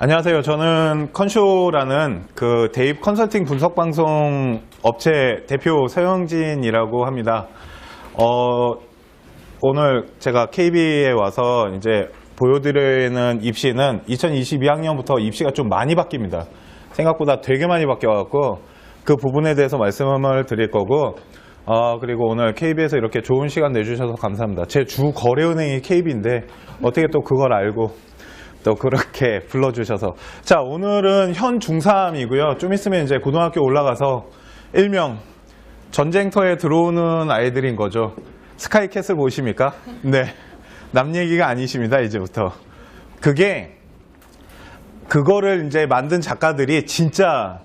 안녕하세요. 저는 컨쇼라는 그 대입 컨설팅 분석 방송 업체 대표 서영진이라고 합니다. 오늘 제가 KB에 와서 이제 보여드리는 입시는 2022학년부터 입시가 좀 많이 바뀝니다. 생각보다 되게 많이 바뀌어갖고 그 부분에 대해서 말씀을 드릴 거고, 그리고 오늘 KB에서 이렇게 좋은 시간 내주셔서 감사합니다. 제 주 거래은행이 KB인데 어떻게 또 그걸 알고 또 그렇게 불러주셔서. 자, 오늘은 현 중3이고요. 좀 있으면 이제 고등학교 올라가서 일명 전쟁터에 들어오는 아이들인 거죠. 스카이캐슬 보이십니까? 네. 남 얘기가 아니십니다, 이제부터. 그거를 이제 만든 작가들이 진짜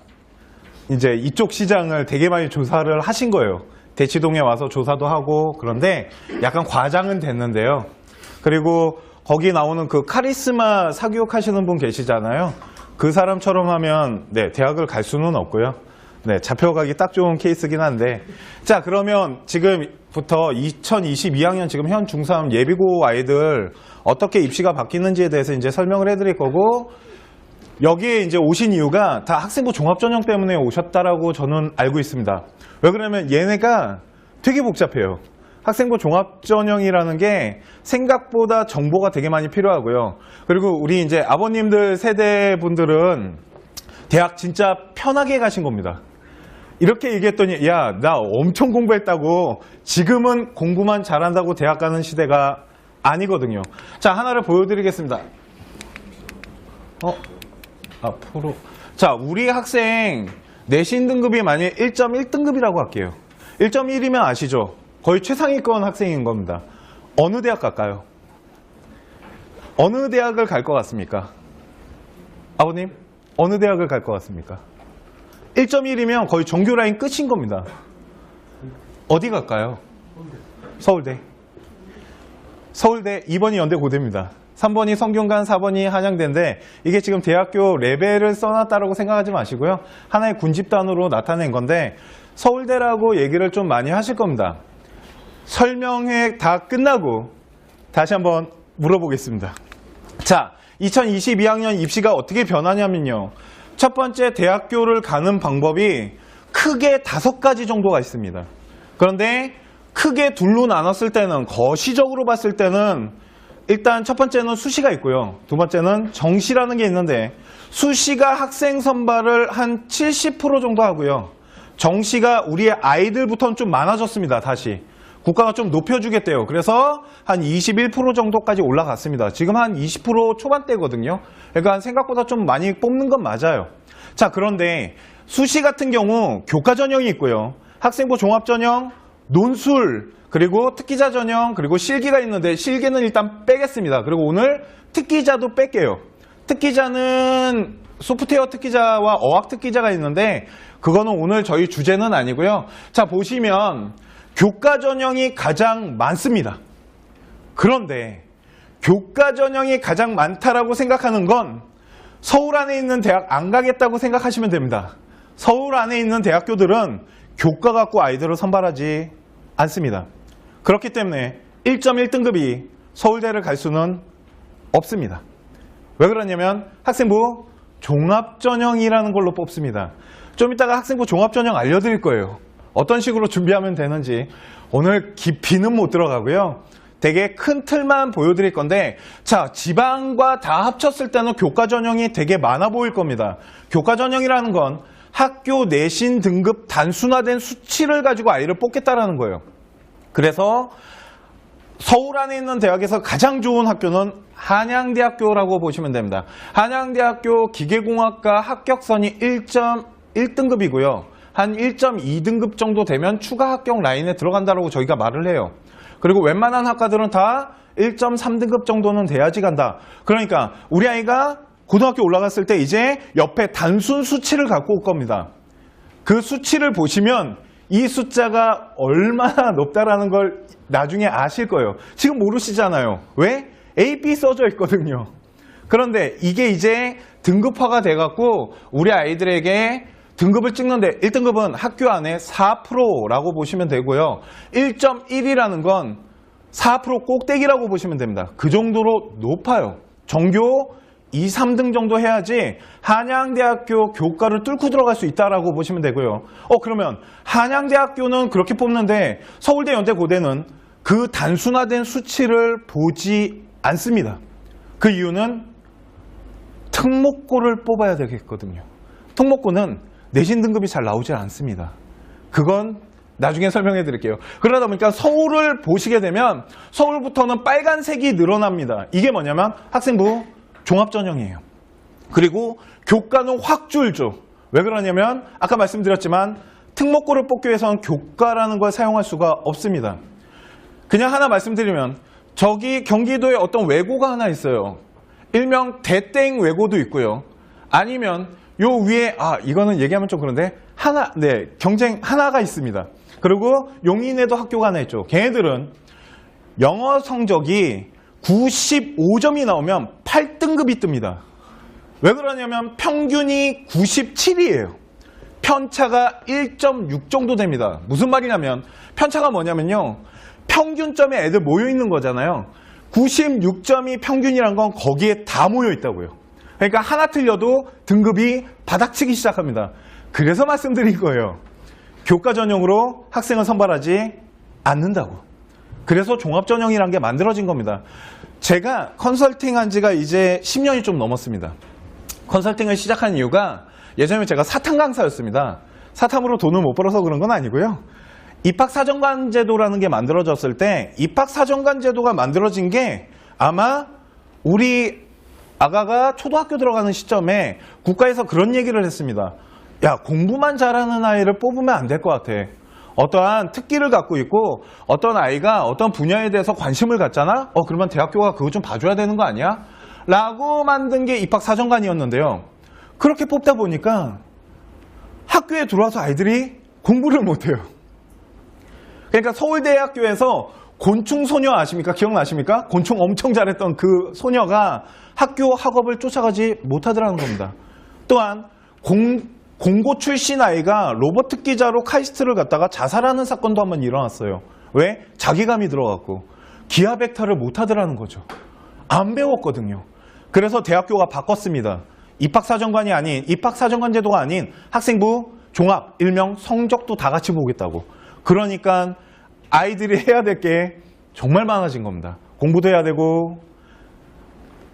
이제 이쪽 시장을 되게 많이 조사를 하신 거예요. 대치동에 와서 조사도 하고. 그런데 약간 과장은 됐는데요. 그리고 거기 나오는 그 카리스마 사교육 하시는 분 계시잖아요. 그 사람처럼 하면 대학을 갈 수는 없고요. 잡혀가기 딱 좋은 케이스긴 한데. 자, 그러면 지금부터 2022학년 지금 현 중3 예비고 아이들 어떻게 입시가 바뀌는지에 대해서 이제 설명을 해드릴 거고, 여기에 이제 오신 이유가 다 학생부 종합전형 때문에 오셨다라고 저는 알고 있습니다. 왜 그러냐면 얘네가 되게 복잡해요. 학생부 종합전형이라는 게 생각보다 정보가 되게 많이 필요하고요. 그리고 우리 이제 아버님들 세대 분들은 대학 진짜 편하게 가신 겁니다. 이렇게 얘기했더니 야, 나 엄청 공부했다고. 지금은 공부만 잘한다고 대학 가는 시대가 아니거든요. 자, 하나를 보여드리겠습니다. 앞으로. 자, 우리 학생 내신 등급이 만약에 1.1등급이라고 할게요. 1.1이면 아시죠? 거의 최상위권 학생인 겁니다. 어느 대학 갈까요? 어느 대학을 갈 것 같습니까? 아버님, 어느 대학을 갈 것 같습니까? 1.1이면 거의 정규 라인 끝인 겁니다. 어디 갈까요? 서울대. 서울대 2번이 연대고대입니다. 3번이 성균관, 4번이 한양대인데 이게 지금 대학교 레벨을 써놨다라고 생각하지 마시고요. 하나의 군집단으로 나타낸 건데 서울대라고 얘기를 좀 많이 하실 겁니다. 설명회 다 끝나고 다시 한번 물어보겠습니다. 자, 2022학년 입시가 어떻게 변하냐면요. 첫 번째, 대학교를 가는 방법이 크게 5가지 정도가 있습니다. 그런데 크게 둘로 나눴을 때는, 거시적으로 봤을 때는 일단 첫 번째는 수시가 있고요. 두 번째는 정시라는 게 있는데 수시가 학생 선발을 한 70% 정도 하고요. 정시가 우리의 아이들부터는 좀 많아졌습니다. 다시. 국가가 좀 높여주겠대요. 그래서 한 21% 정도까지 올라갔습니다. 지금 한 20% 초반대거든요. 그러니까 생각보다 좀 많이 뽑는 건 맞아요. 자, 그런데 수시 같은 경우 교과 전형이 있고요. 학생부 종합전형, 논술, 그리고 특기자 전형, 그리고 실기가 있는데 실기는 일단 빼겠습니다. 그리고 오늘 특기자도 뺄게요. 특기자는 소프트웨어 특기자와 어학 특기자가 있는데 그거는 오늘 저희 주제는 아니고요. 자, 보시면 교과 전형이 가장 많습니다. 그런데 교과 전형이 가장 많다라고 생각하는 건 서울 안에 있는 대학 안 가겠다고 생각하시면 됩니다. 서울 안에 있는 대학교들은 교과 갖고 아이들을 선발하지 않습니다. 그렇기 때문에 1.1등급이 서울대를 갈 수는 없습니다. 왜 그러냐면 학생부 종합전형이라는 걸로 뽑습니다. 좀 이따가 학생부 종합전형 알려드릴 거예요. 어떤 식으로 준비하면 되는지. 오늘 깊이는 못 들어가고요. 되게 큰 틀만 보여드릴 건데, 자, 지방과 다 합쳤을 때는 교과 전형이 되게 많아 보일 겁니다. 교과 전형이라는 건 학교 내신 등급 단순화된 수치를 가지고 아이를 뽑겠다라는 거예요. 그래서 서울 안에 있는 대학에서 가장 좋은 학교는 한양대학교라고 보시면 됩니다. 한양대학교 기계공학과 합격선이 1.1등급이고요. 한 1.2등급 정도 되면 추가 합격 라인에 들어간다고 저희가 말을 해요. 그리고 웬만한 학과들은 다 1.3등급 정도는 돼야지 간다. 그러니까 우리 아이가 고등학교 올라갔을 때 이제 옆에 단순 수치를 갖고 올 겁니다. 그 수치를 보시면 이 숫자가 얼마나 높다라는 걸 나중에 아실 거예요. 지금 모르시잖아요. 왜? A, B 써져 있거든요. 그런데 이게 이제 등급화가 돼갖고 우리 아이들에게 등급을 찍는데 1등급은 학교 안에 4%라고 보시면 되고요. 1.1이라는 건 4% 꼭대기라고 보시면 됩니다. 그 정도로 높아요. 전교 2, 3등 정도 해야지 한양대학교 교과를 뚫고 들어갈 수 있다라고 보시면 되고요. 그러면 한양대학교는 그렇게 뽑는데 서울대, 연대, 고대는 그 단순화된 수치를 보지 않습니다. 그 이유는 특목고를 뽑아야 되겠거든요. 특목고는 내신 등급이 잘 나오질 않습니다. 그건 나중에 설명해 드릴게요. 그러다 보니까 서울을 보시게 되면 서울부터는 빨간색이 늘어납니다. 이게 뭐냐면 학생부 종합전형이에요. 그리고 교과는 확 줄죠. 왜 그러냐면 아까 말씀드렸지만 특목고를 뽑기 위해서는 교과라는 걸 사용할 수가 없습니다. 그냥 하나 말씀드리면 저기 경기도에 어떤 외고가 하나 있어요. 일명 대땡 외고도 있고요. 아니면 요 위에 이거는 얘기하면 좀 그런데 경쟁 하나가 있습니다. 그리고 용인에도 학교가 하나 있죠. 걔네들은 영어 성적이 95점이 나오면 8등급이 뜹니다. 왜 그러냐면 평균이 97이에요. 편차가 1.6 정도 됩니다. 무슨 말이냐면 편차가 뭐냐면요. 평균점에 애들 모여 있는 거잖아요. 96점이 평균이란 건 거기에 다 모여 있다고요. 그러니까 하나 틀려도 등급이 바닥치기 시작합니다. 그래서 말씀드린 거예요. 교과 전형으로 학생을 선발하지 않는다고. 그래서 종합전형이라는 게 만들어진 겁니다. 제가 컨설팅 한 지가 이제 10년이 좀 넘었습니다. 컨설팅을 시작한 이유가 예전에 제가 사탐 강사였습니다. 사탐으로 돈을 못 벌어서 그런 건 아니고요. 입학사정관 제도라는 게 만들어졌을 때 입학사정관 제도가 만들어진 게 아마 우리 아가가 초등학교 들어가는 시점에 국가에서 그런 얘기를 했습니다. 야, 공부만 잘하는 아이를 뽑으면 안 될 것 같아. 어떠한 특기를 갖고 있고 어떤 아이가 어떤 분야에 대해서 관심을 갖잖아? 그러면 대학교가 그거 좀 봐줘야 되는 거 아니야? 라고 만든 게 입학사정관이었는데요. 그렇게 뽑다 보니까 학교에 들어와서 아이들이 공부를 못해요. 그러니까 서울대학교에서 곤충소녀 아십니까? 기억나십니까? 곤충 엄청 잘했던 그 소녀가 학교 학업을 쫓아가지 못하더라는 겁니다. 또한 공고 출신 아이가 로봇 특기자로 카이스트를 갔다가 자살하는 사건도 한번 일어났어요. 왜? 자기감이 들어갔고 기하 벡터를 못하더라는 거죠. 안 배웠거든요. 그래서 대학교가 바꿨습니다. 입학사정관이 아닌 입학사정관 제도가 아닌 학생부 종합 일명 성적도 다 같이 보겠다고. 그러니까 아이들이 해야 될 게 정말 많아진 겁니다. 공부도 해야 되고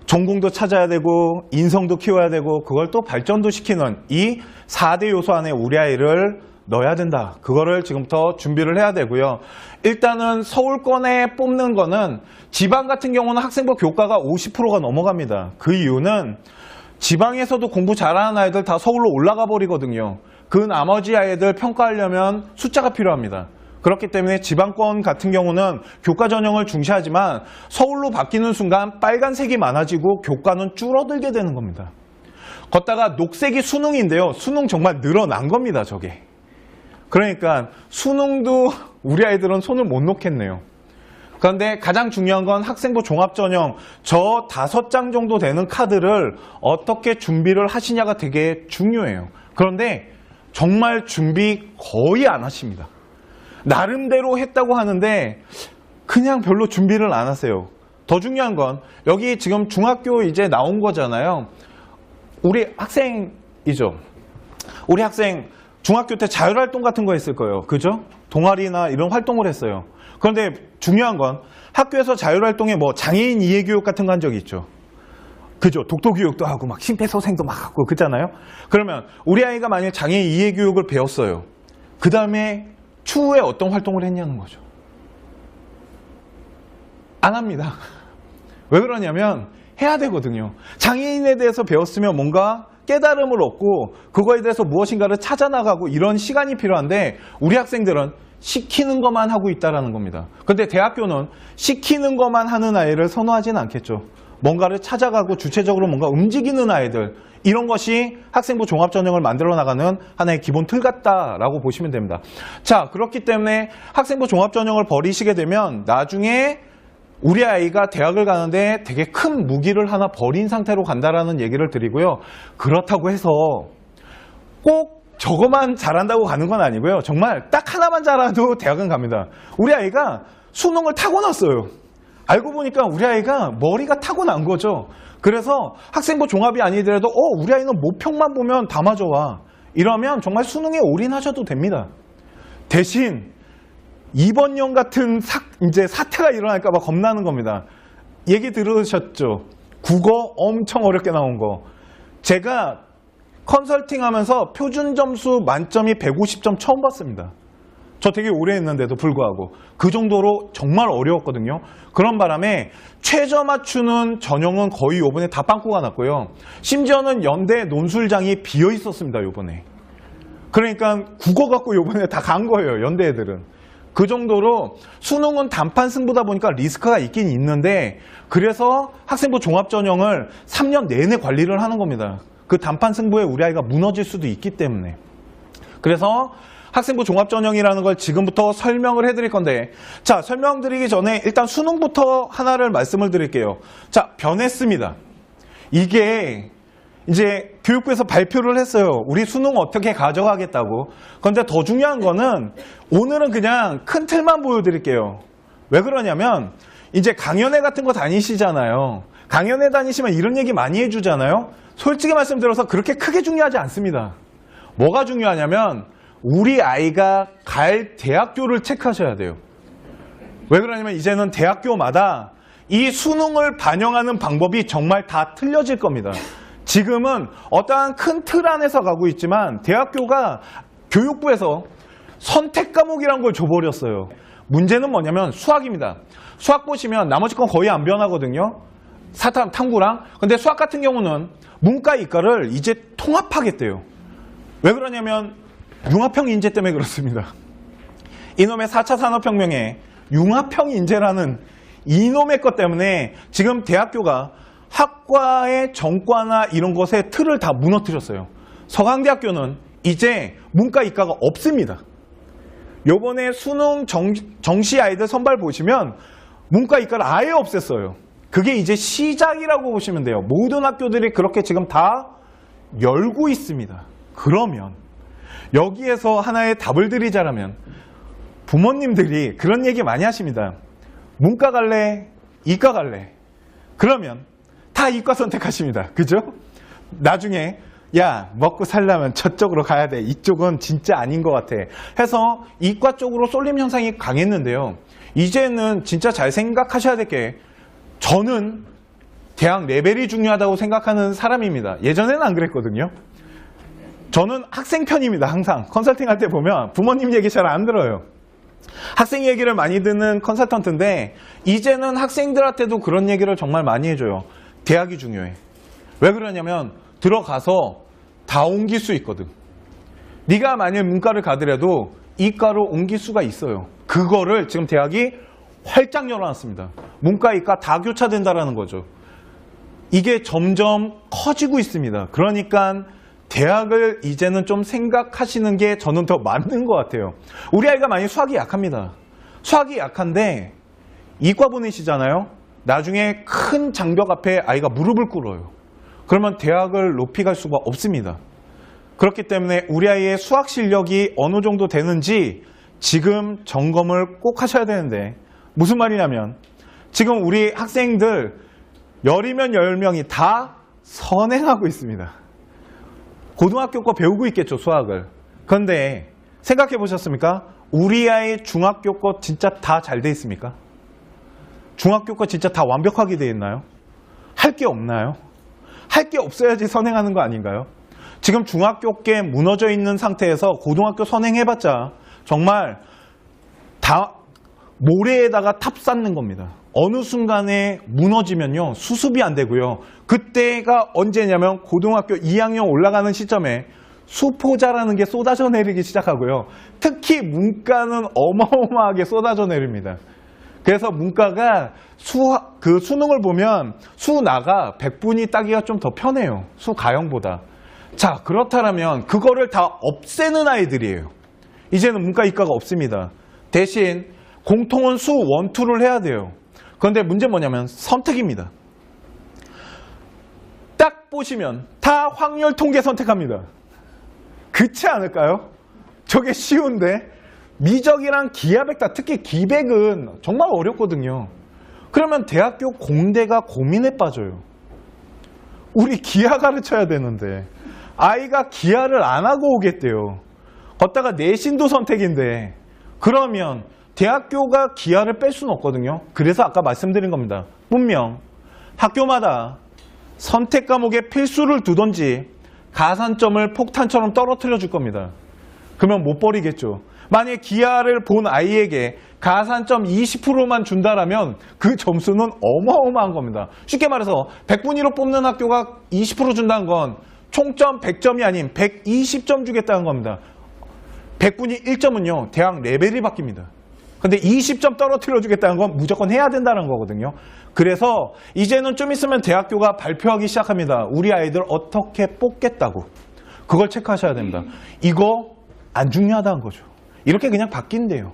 전공도 찾아야 되고 인성도 키워야 되고 그걸 또 발전도 시키는 이 4대 요소 안에 우리 아이를 넣어야 된다. 그거를 지금부터 준비를 해야 되고요. 일단은 서울권에 뽑는 거는 지방 같은 경우는 학생부 교과가 50%가 넘어갑니다. 그 이유는 지방에서도 공부 잘하는 아이들 다 서울로 올라가 버리거든요. 그 나머지 아이들 평가하려면 숫자가 필요합니다. 그렇기 때문에 지방권 같은 경우는 교과 전형을 중시하지만 서울로 바뀌는 순간 빨간색이 많아지고 교과는 줄어들게 되는 겁니다. 걷다가 녹색이 수능인데요. 수능 정말 늘어난 겁니다, 저게. 그러니까 수능도 우리 아이들은 손을 못 놓겠네요. 그런데 가장 중요한 건 학생부 종합전형 저 5장 정도 되는 카드를 어떻게 준비를 하시냐가 되게 중요해요. 그런데 정말 준비 거의 안 하십니다. 나름대로 했다고 하는데 그냥 별로 준비를 안 하세요. 더 중요한 건 여기 지금 중학교 이제 나온 거잖아요. 우리 학생이죠. 우리 학생 중학교 때 자율활동 같은 거 했을 거예요. 그죠? 동아리나 이런 활동을 했어요. 그런데 중요한 건 학교에서 자율활동에 뭐 장애인 이해교육 같은 거 한 적이 있죠. 그죠? 독도교육도 하고 막 심폐소생도 막 하고 그렇잖아요. 그러면 우리 아이가 만약에 장애인 이해교육을 배웠어요. 그 다음에 추후에 어떤 활동을 했냐는 거죠. 안 합니다. 왜 그러냐면 해야 되거든요. 장애인에 대해서 배웠으면 뭔가 깨달음을 얻고 그거에 대해서 무엇인가를 찾아나가고 이런 시간이 필요한데 우리 학생들은 시키는 것만 하고 있다는 겁니다. 그런데 대학교는 시키는 것만 하는 아이를 선호하지는 않겠죠. 뭔가를 찾아가고 주체적으로 뭔가 움직이는 아이들, 이런 것이 학생부 종합전형을 만들어 나가는 하나의 기본 틀 같다라고 보시면 됩니다. 자, 그렇기 때문에 학생부 종합전형을 버리시게 되면 나중에 우리 아이가 대학을 가는데 되게 큰 무기를 하나 버린 상태로 간다라는 얘기를 드리고요. 그렇다고 해서 꼭 저거만 잘한다고 가는 건 아니고요. 정말 딱 하나만 잘해도 대학은 갑니다. 우리 아이가 수능을 타고났어요. 알고 보니까 우리 아이가 머리가 타고난 거죠. 그래서 학생부 종합이 아니더라도 우리 아이는 모평만 보면 다 맞아와. 이러면 정말 수능에 올인하셔도 됩니다. 대신 이번 년 같은 이제 사태가 일어날까 봐 겁나는 겁니다. 얘기 들으셨죠? 국어 엄청 어렵게 나온 거. 제가 컨설팅 하면서 표준 점수 만점이 150점 처음 봤습니다. 저 되게 오래 했는데도 불구하고 그 정도로 정말 어려웠거든요. 그런 바람에 최저 맞추는 전형은 거의 요번에 다 빵꾸가 났고요. 심지어는 연대 논술장이 비어 있었습니다. 요번에. 그러니까 국어 갖고 요번에 다 간 거예요. 연대 애들은. 그 정도로 수능은 단판 승부다 보니까 리스크가 있긴 있는데, 그래서 학생부 종합전형을 3년 내내 관리를 하는 겁니다. 그 단판 승부에 우리 아이가 무너질 수도 있기 때문에. 그래서 학생부 종합전형이라는 걸 지금부터 설명을 해드릴 건데, 자, 설명드리기 전에 일단 수능부터 하나를 말씀을 드릴게요. 자, 변했습니다. 이게 이제 교육부에서 발표를 했어요. 우리 수능 어떻게 가져가겠다고. 그런데 더 중요한 거는 오늘은 그냥 큰 틀만 보여드릴게요. 왜 그러냐면 이제 강연회 같은 거 다니시잖아요. 강연회 다니시면 이런 얘기 많이 해주잖아요. 솔직히 말씀드려서 그렇게 크게 중요하지 않습니다. 뭐가 중요하냐면 우리 아이가 갈 대학교를 체크하셔야 돼요. 왜 그러냐면 이제는 대학교마다 이 수능을 반영하는 방법이 정말 다 틀려질 겁니다. 지금은 어떠한 큰 틀 안에서 가고 있지만 대학교가 교육부에서 선택 과목이란 걸 줘버렸어요. 문제는 뭐냐면 수학입니다. 수학 보시면 나머지 건 거의 안 변하거든요. 사탐, 탐구랑. 근데 수학 같은 경우는 문과, 이과를 이제 통합하겠대요. 왜 그러냐면 융합형 인재 때문에 그렇습니다. 이놈의 4차 산업혁명에 융합형 인재라는 이놈의 것 때문에 지금 대학교가 학과의 정과나 이런 것의 틀을 다 무너뜨렸어요. 서강대학교는 이제 문과, 이과가 없습니다. 요번에 수능 정시 아이들 선발 보시면 문과, 이과를 아예 없앴어요. 그게 이제 시작이라고 보시면 돼요. 모든 학교들이 그렇게 지금 다 열고 있습니다. 그러면 여기에서 하나의 답을 드리자면 부모님들이 그런 얘기 많이 하십니다. 문과 갈래? 이과 갈래? 그러면 다 이과 선택하십니다. 그죠? 나중에 야, 먹고 살려면 저쪽으로 가야 돼. 이쪽은 진짜 아닌 것 같아. 해서 이과 쪽으로 쏠림 현상이 강했는데요. 이제는 진짜 잘 생각하셔야 될 게, 저는 대학 레벨이 중요하다고 생각하는 사람입니다. 예전에는 안 그랬거든요. 저는 학생 편입니다. 항상 컨설팅 할 때 보면 부모님 얘기 잘 안 들어요. 학생 얘기를 많이 듣는 컨설턴트인데 이제는 학생들한테도 그런 얘기를 정말 많이 해줘요. 대학이 중요해. 왜 그러냐면 들어가서 다 옮길 수 있거든. 네가 만약 문과를 가더라도 이과로 옮길 수가 있어요. 그거를 지금 대학이 활짝 열어놨습니다. 문과, 이과 다 교차된다라는 거죠. 이게 점점 커지고 있습니다. 그러니까 대학을 이제는 좀 생각하시는 게 저는 더 맞는 것 같아요. 우리 아이가 많이 수학이 약합니다. 수학이 약한데 이과 보내시잖아요. 나중에 큰 장벽 앞에 아이가 무릎을 꿇어요. 그러면 대학을 높이 갈 수가 없습니다. 그렇기 때문에 우리 아이의 수학 실력이 어느 정도 되는지 지금 점검을 꼭 하셔야 되는데, 무슨 말이냐면 지금 우리 학생들 10이면 10명이 다 선행하고 있습니다. 고등학교 거 배우고 있겠죠, 수학을. 그런데 생각해 보셨습니까? 우리 아이 중학교 거 진짜 다 잘 돼 있습니까? 중학교 거 진짜 다 완벽하게 돼 있나요? 할 게 없나요? 할 게 없어야지 선행하는 거 아닌가요? 지금 중학교 게 무너져 있는 상태에서 고등학교 선행해봤자 정말 다 모래에다가 탑 쌓는 겁니다. 어느 순간에 무너지면요, 수습이 안 되고요. 그때가 언제냐면 고등학교 2학년 올라가는 시점에 수포자라는 게 쏟아져 내리기 시작하고요. 특히 문과는 어마어마하게 쏟아져 내립니다. 그래서 문과가 수능을 보면 수나가 100분위 따기가 좀 더 편해요. 수가형보다. 자, 그렇다면 그거를 다 없애는 아이들이에요. 이제는 문과, 이과가 없습니다. 대신 공통은 수 1, 2를 해야 돼요. 그런데 문제 뭐냐면 선택입니다. 딱 보시면 다 확률 통계 선택합니다. 그렇지 않을까요? 저게 쉬운데 미적이랑 기하백다, 특히 기백은 정말 어렵거든요. 그러면 대학교 공대가 고민에 빠져요. 우리 기하 가르쳐야 되는데 아이가 기하를 안 하고 오겠대요. 걷다가 내신도 선택인데 그러면 대학교가 기하를 뺄 수는 없거든요. 그래서 아까 말씀드린 겁니다. 분명 학교마다 선택 과목에 필수를 두던지 가산점을 폭탄처럼 떨어뜨려 줄 겁니다. 그러면 못 버리겠죠. 만약에 기하를 본 아이에게 가산점 20%만 준다라면 그 점수는 어마어마한 겁니다. 쉽게 말해서 100분위로 뽑는 학교가 20% 준다는 건 총점 100점이 아닌 120점 주겠다는 겁니다. 100분위 1점은요, 대학 레벨이 바뀝니다. 근데 20점 떨어뜨려 주겠다는 건 무조건 해야 된다는 거거든요. 그래서 이제는 좀 있으면 대학교가 발표하기 시작합니다. 우리 아이들 어떻게 뽑겠다고. 그걸 체크하셔야 됩니다. 이거 안 중요하다는 거죠. 이렇게 그냥 바뀐대요.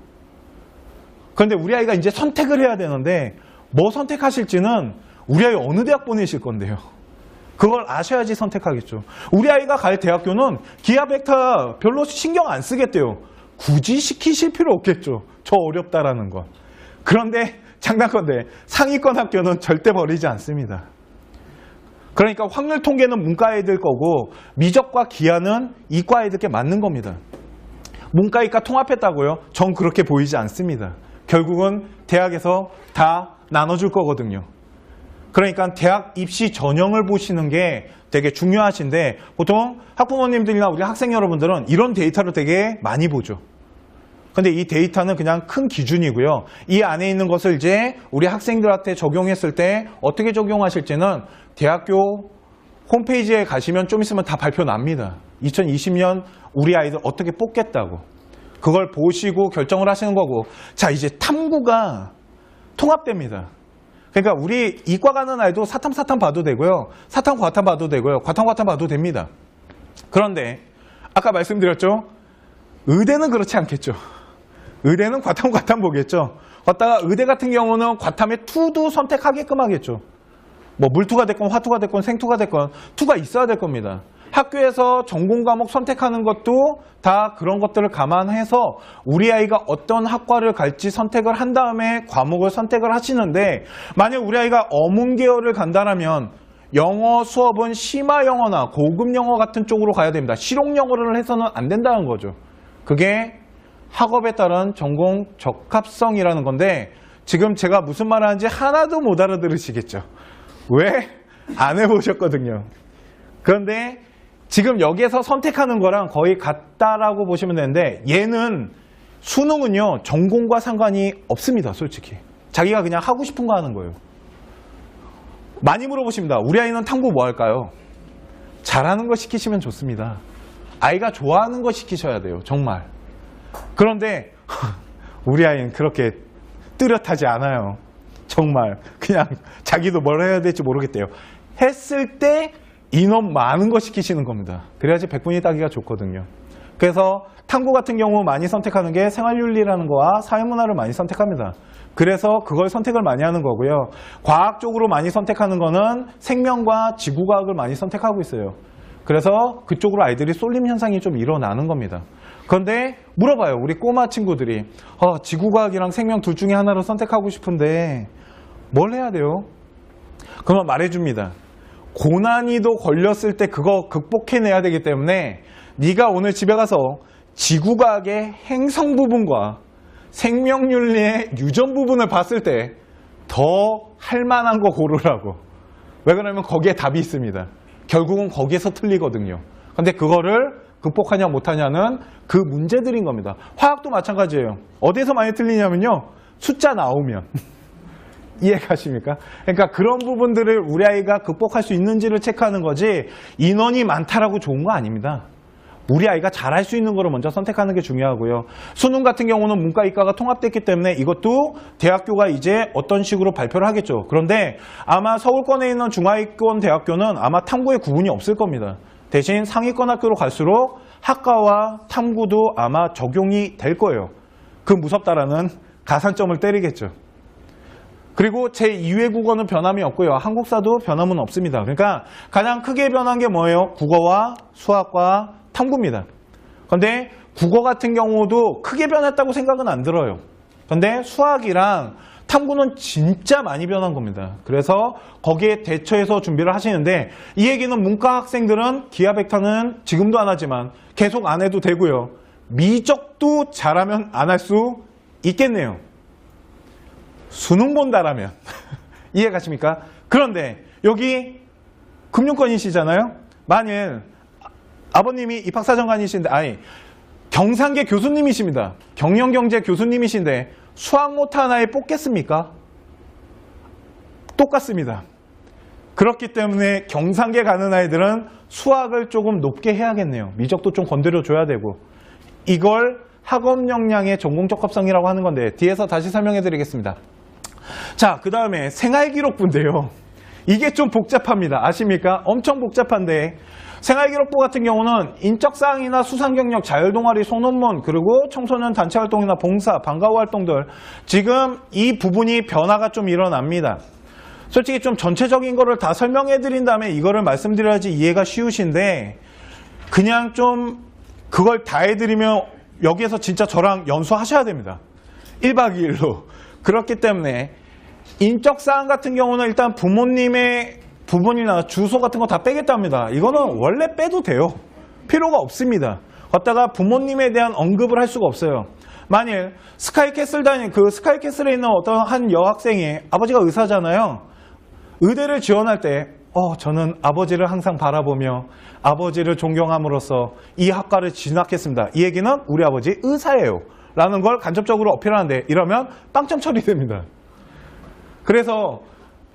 그런데 우리 아이가 이제 선택을 해야 되는데 뭐 선택하실지는 우리 아이 어느 대학 보내실 건데요. 그걸 아셔야지 선택하겠죠. 우리 아이가 갈 대학교는 기하 벡터 별로 신경 안 쓰겠대요. 굳이 시키실 필요 없겠죠. 저 어렵다라는 건. 그런데 장난건데 상위권 학교는 절대 버리지 않습니다. 그러니까 확률 통계는 문과 애들 거고 미적과 기하는 이과 애들께 맞는 겁니다. 문과 이과 통합했다고요? 전 그렇게 보이지 않습니다. 결국은 대학에서 다 나눠줄 거거든요. 그러니까 대학 입시 전형을 보시는 게 되게 중요하신데 보통 학부모님들이나 우리 학생 여러분들은 이런 데이터를 되게 많이 보죠. 근데 이 데이터는 그냥 큰 기준이고요. 이 안에 있는 것을 이제 우리 학생들한테 적용했을 때 어떻게 적용하실지는 대학교 홈페이지에 가시면 좀 있으면 다 발표 납니다. 2020년 우리 아이들 어떻게 뽑겠다고. 그걸 보시고 결정을 하시는 거고. 자, 이제 탐구가 통합됩니다. 그러니까 우리 이과 가는 아이도 사탐 봐도 되고요. 사탐 과탐 봐도 되고요. 과탐 봐도 됩니다. 그런데 아까 말씀드렸죠. 의대는 그렇지 않겠죠. 의대는 과탐 보겠죠. 걷다가 의대 같은 경우는 과탐에 투도 선택하게끔 하겠죠. 뭐 물투가 됐건 화투가 됐건 생투가 됐건 투가 있어야 될 겁니다. 학교에서 전공 과목 선택하는 것도 다 그런 것들을 감안해서 우리 아이가 어떤 학과를 갈지 선택을 한 다음에 과목을 선택을 하시는데 만약 우리 아이가 어문 계열을 간다라면 영어 수업은 심화 영어나 고급 영어 같은 쪽으로 가야 됩니다. 실용 영어를 해서는 안 된다는 거죠. 그게 학업에 따른 전공 적합성이라는 건데 지금 제가 무슨 말을 하는지 하나도 못 알아들으시겠죠. 왜? 안 해보셨거든요. 그런데 지금 여기에서 선택하는 거랑 거의 같다라고 보시면 되는데 얘는 수능은요 전공과 상관이 없습니다. 솔직히 자기가 그냥 하고 싶은 거 하는 거예요. 많이 물어보십니다. 우리 아이는 탐구 뭐 할까요? 잘하는 거 시키시면 좋습니다. 아이가 좋아하는 거 시키셔야 돼요. 정말. 그런데 우리 아이는 그렇게 뚜렷하지 않아요. 정말 그냥 자기도 뭘 해야 될지 모르겠대요. 했을 때 인원 많은 거 시키시는 겁니다. 그래야지 100분위 따기가 좋거든요. 그래서 탐구 같은 경우 많이 선택하는 게 생활윤리라는 거와 사회문화를 많이 선택합니다. 그래서 그걸 선택을 많이 하는 거고요. 과학적으로 많이 선택하는 거는 생명과 지구과학을 많이 선택하고 있어요. 그래서 그쪽으로 아이들이 쏠림 현상이 좀 일어나는 겁니다. 그런데 물어봐요. 우리 꼬마 친구들이 지구과학이랑 생명 둘 중에 하나를 선택하고 싶은데 뭘 해야 돼요? 그러면 말해줍니다. 고난이도 걸렸을 때 그거 극복해내야 되기 때문에 네가 오늘 집에 가서 지구과학의 행성 부분과 생명윤리의 유전 부분을 봤을 때 더 할만한 거 고르라고. 왜 그러냐면 거기에 답이 있습니다. 결국은 거기에서 틀리거든요. 근데 그거를 극복하냐 못하냐는 그 문제들인 겁니다. 화학도 마찬가지예요. 어디에서 많이 틀리냐면요. 숫자 나오면. 이해가십니까? 그러니까 그런 부분들을 우리 아이가 극복할 수 있는지를 체크하는 거지 인원이 많다라고 좋은 거 아닙니다. 우리 아이가 잘할 수 있는 거를 먼저 선택하는 게 중요하고요. 수능 같은 경우는 문과 이과가 통합됐기 때문에 이것도 대학교가 이제 어떤 식으로 발표를 하겠죠. 그런데 아마 서울권에 있는 중하위권 대학교는 아마 탐구의 구분이 없을 겁니다. 대신 상위권 학교로 갈수록 학과와 탐구도 아마 적용이 될 거예요. 그 무섭다라는 가산점을 때리겠죠. 그리고 제2외 국어는 변함이 없고요. 한국사도 변함은 없습니다. 그러니까 가장 크게 변한 게 뭐예요? 국어와 수학과 탐구입니다. 그런데 국어 같은 경우도 크게 변했다고 생각은 안 들어요. 그런데 수학이랑 탐구는 진짜 많이 변한 겁니다. 그래서 거기에 대처해서 준비를 하시는데 이 얘기는 문과 학생들은 기하백타는 지금도 안 하지만 계속 안 해도 되고요. 미적도 잘하면 안 할 수 있겠네요. 수능 본다라면 이해 가십니까? 그런데 여기 금융권이시잖아요. 만일 아버님이 입학사정관이신데 경상계 교수님이십니다. 경영경제 교수님이신데 수학 못하는 아이 뽑겠습니까? 똑같습니다. 그렇기 때문에 경상계 가는 아이들은 수학을 조금 높게 해야겠네요. 미적도 좀 건드려줘야 되고 이걸 학업 역량의 전공적 합성이라고 하는 건데 뒤에서 다시 설명해 드리겠습니다. 자, 그 다음에 생활기록부인데요. 이게 좀 복잡합니다. 아십니까? 엄청 복잡한데 생활기록부 같은 경우는 인적사항이나 수상경력, 자율동아리, 소논문, 그리고 청소년 단체활동이나 봉사, 방과후 활동들 지금 이 부분이 변화가 좀 일어납니다. 솔직히 좀 전체적인 거를 다 설명해 드린 다음에 이거를 말씀드려야지 이해가 쉬우신데 그냥 좀 그걸 다 해드리면 여기에서 진짜 저랑 연수하셔야 됩니다. 1박 2일로. 그렇기 때문에 인적사항 같은 경우는 일단 부모님의 부분이나 주소 같은 거 다 빼겠답니다. 이거는 원래 빼도 돼요. 필요가 없습니다. 걷다가 부모님에 대한 언급을 할 수가 없어요. 만일 스카이캐슬 스카이캐슬에 있는 어떤 한 여학생이 아버지가 의사잖아요. 의대를 지원할 때 저는 아버지를 항상 바라보며 아버지를 존경함으로써 이 학과를 진학했습니다. 이 얘기는 우리 아버지 의사예요. 라는 걸 간접적으로 어필하는데 이러면 빵점 처리됩니다. 그래서